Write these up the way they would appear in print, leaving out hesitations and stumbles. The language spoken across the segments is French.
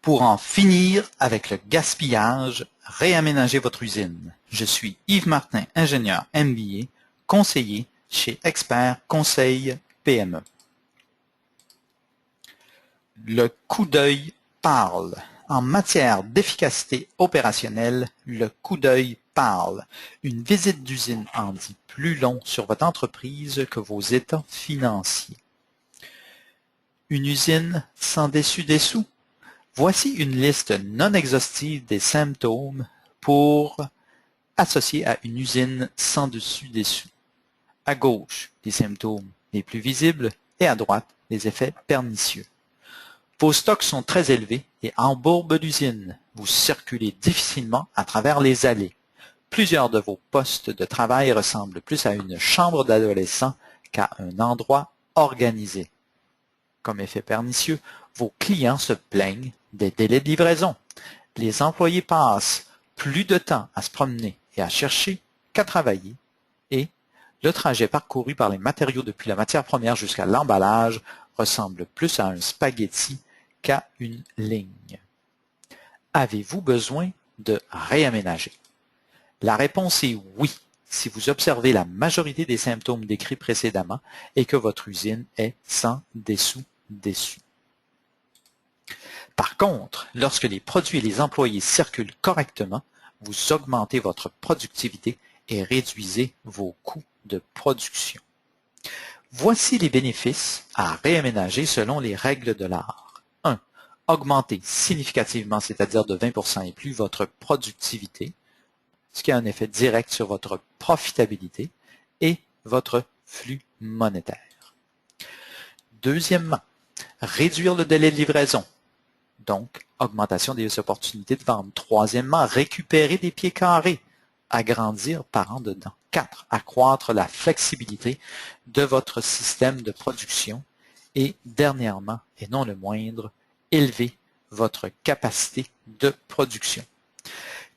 Pour en finir avec le gaspillage, réaménagez votre usine. Je suis Yves Martin, ingénieur MBA, conseiller chez Expert Conseil PME. Le coup d'œil parle. En matière d'efficacité opérationnelle, le coup d'œil parle. Une visite d'usine en dit plus long sur votre entreprise que vos états financiers. Une usine sans dessus-dessous? Voici une liste non exhaustive des symptômes pour associer à une usine sans dessus-dessous. À gauche, les symptômes les plus visibles et à droite, les effets pernicieux. Vos stocks sont très élevés et embourbent l'usine. Vous circulez difficilement à travers les allées. Plusieurs de vos postes de travail ressemblent plus à une chambre d'adolescent qu'à un endroit organisé. Comme effet pernicieux, vos clients se plaignent des délais de livraison. Les employés passent plus de temps à se promener et à chercher qu'à travailler, et le trajet parcouru par les matériaux depuis la matière première jusqu'à l'emballage ressemble plus à un spaghetti qu'à une ligne. Avez-vous besoin de réaménager? La réponse est oui, si vous observez la majorité des symptômes décrits précédemment et que votre usine est sans dessous-dessus. Par contre, lorsque les produits et les employés circulent correctement, vous augmentez votre productivité et réduisez vos coûts de production. Voici les bénéfices à réaménager selon les règles de l'art. 1. Augmenter significativement, c'est-à-dire de 20% et plus, votre productivité, ce qui a un effet direct sur votre profitabilité et votre flux monétaire. Deuxièmement, réduire le délai de livraison. Donc, augmentation des opportunités de vente. Troisièmement, récupérer des pieds carrés. Agrandir par en dedans. 4. Accroître la flexibilité de votre système de production. Et dernièrement, et non le moindre, élever votre capacité de production.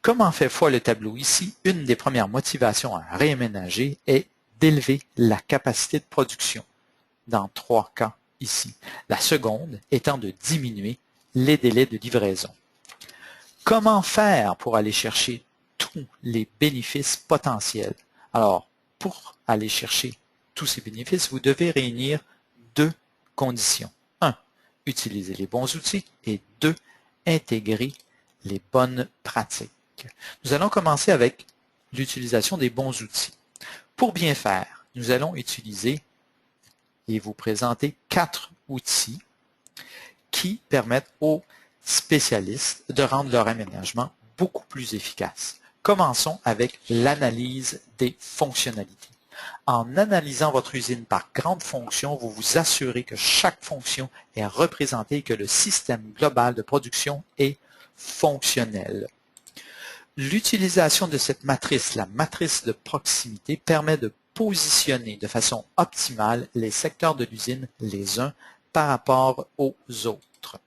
Comme en fait foi le tableau ici, une des premières motivations à réaménager est d'élever la capacité de production. Dans 3 cas ici. La seconde étant de diminuer les délais de livraison. Comment faire pour aller chercher tous les bénéfices potentiels? Alors, pour aller chercher tous ces bénéfices, vous devez réunir 2 conditions. 1. Utiliser les bons outils et 2. Intégrer les bonnes pratiques. Nous allons commencer avec l'utilisation des bons outils. Pour bien faire, nous allons utiliser et vous présenter 4 outils qui permettent aux spécialistes de rendre leur aménagement beaucoup plus efficace. Commençons avec l'analyse des fonctionnalités. En analysant votre usine par grande fonction, vous vous assurez que chaque fonction est représentée et que le système global de production est fonctionnel. L'utilisation de cette matrice, la matrice de proximité, permet de positionner de façon optimale les secteurs de l'usine les uns par rapport aux autres.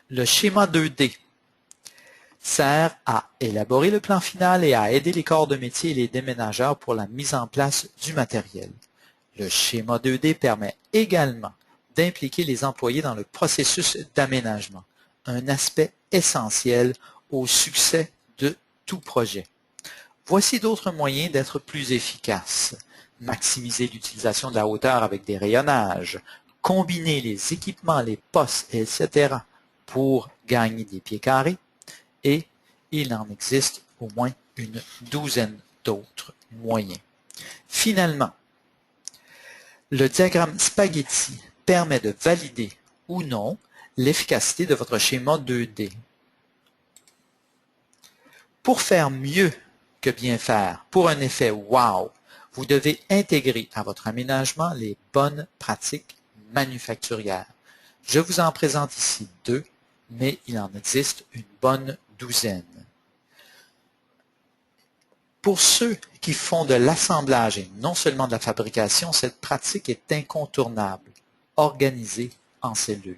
Le schéma 2D sert à élaborer le plan final et à aider les corps de métier et les déménageurs pour la mise en place du matériel. Le schéma 2D permet également d'impliquer les employés dans le processus d'aménagement, un aspect essentiel au succès de tout projet. Voici d'autres moyens d'être plus efficace. Maximiser l'utilisation de la hauteur avec des rayonnages, combiner les équipements, les postes, etc. pour gagner des pieds carrés, et il en existe au moins une douzaine d'autres moyens. Finalement, le diagramme spaghetti permet de valider ou non l'efficacité de votre schéma 2D. Pour faire mieux que bien faire, pour un effet wow, vous devez intégrer à votre aménagement les bonnes pratiques manufacturières. Je vous en présente ici 2, mais il en existe une bonne douzaine. Pour ceux qui font de l'assemblage et non seulement de la fabrication, cette pratique est incontournable. Organiser en cellules.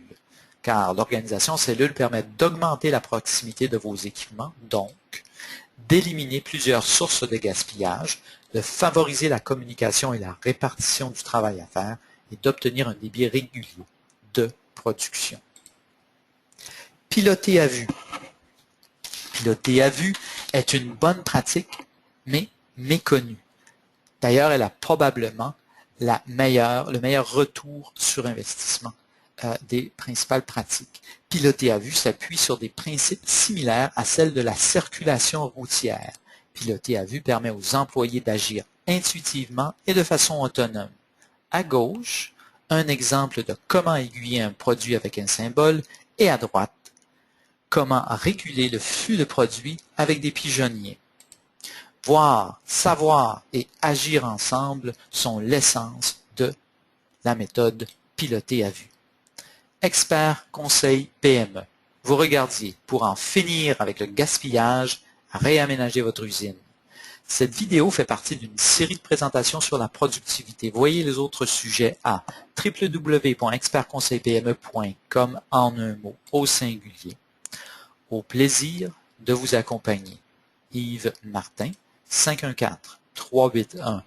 Car l'organisation en cellules permet d'augmenter la proximité de vos équipements, donc d'éliminer plusieurs sources de gaspillage, de favoriser la communication et la répartition du travail à faire et d'obtenir un débit régulier de production. Piloter à vue. Piloter à vue est une bonne pratique, mais méconnue. D'ailleurs, elle a probablement le meilleur retour sur investissement des principales pratiques. Piloter à vue s'appuie sur des principes similaires à celles de la circulation routière. Piloter à vue permet aux employés d'agir intuitivement et de façon autonome. À gauche, un exemple de comment aiguiller un produit avec un symbole et à droite, comment réguler le flux de produits avec des pigeonniers. Voir, savoir et agir ensemble sont l'essence de la méthode piloter à vue. Expert conseil PME. Vous regardiez pour en finir avec le gaspillage, réaménager votre usine. Cette vidéo fait partie d'une série de présentations sur la productivité. Voyez les autres sujets à www.expertconseilpme.com en un mot, au singulier. Au plaisir de vous accompagner. Yves Martin, 514-381-6502.